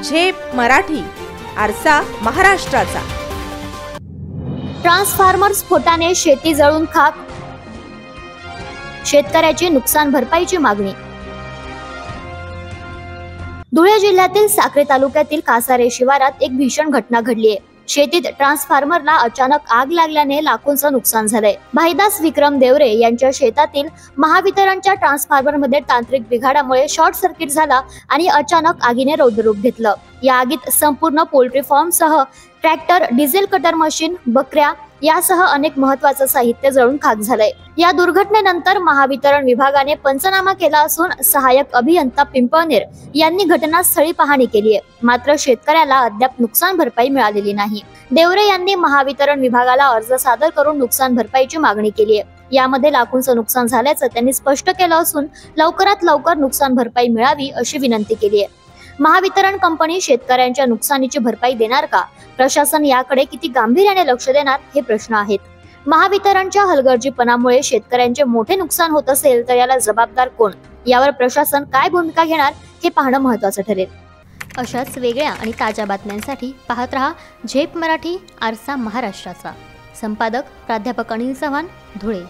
झेप मराठी, आरसा महाराष्ट्राचा। ट्रान्सफॉर्मर स्फोटाने शेती जळून खाक, शेतकऱ्याची नुकसान भरपाईची मागणी। धुळे जिल्ह्यातील साक्री तालुक्यातील कासारे शिवारात एक भीषण घटना घडली आहे। शेतीत ट्रान्सफॉर्मरला अचानक आग लागल्याने लाखोंचं नुकसान झालंय। भाईदास विक्रम देवरे यांच्या शेतातील महावितरणच्या ट्रान्सफॉर्मरमध्ये तांत्रिक बिघाडामुळे शॉर्ट सर्किट झाला आणि अचानक आगीने रौद्ररूप घेतलं। या आगीत संपूर्ण पोल्ट्री फार्मसह ट्रॅक्टर, डिझेल कटर मशीन, बकऱ्या यासह अनेक महत्त्वाचं साहित्य जळून खाक झालंय। या दुर्घटनेनंतर महावितरण विभागाने पंचनामा केला असून सहाय्यक अभियंता पिंपळनेर यांनी घटनास्थळी पाहणी केली आहे। मात्र शेतकऱ्याला अद्याप नुकसान भरपाई मिळालेली नाही। देवरे यांनी महावितरण विभागाला अर्ज सादर करून नुकसान भरपाईची मागणी केली आहे। यामध्ये लाखोंचं नुकसान झाल्याचं त्यांनी स्पष्ट केलं असून लवकरात लवकर नुकसान भरपाई मिळावी अशी विनंती केली आहे। महावितरण कंपनी शेतकऱ्यांच्या नुकसानीची भरपाई देणार का? प्रशासन याकडे किती गांभीर्याने लक्ष देणार हे प्रश्न आहेत। महावितरणच्या हलगर्जीपणामुळे शेतकऱ्यांचे मोठे नुकसान होत असेल तर याला जबाबदार कोण? यावर प्रशासन काय भूमिका घेणार हे पाहणं महत्त्वाचं ठरेल। अशाच वेगळ्या आणि ताज्या बातम्यांसाठी पाहत रहा झेप मराठी, आरसा महाराष्ट्राचा। संपादक प्राध्यापक अनिल चव्हाण, धुळे।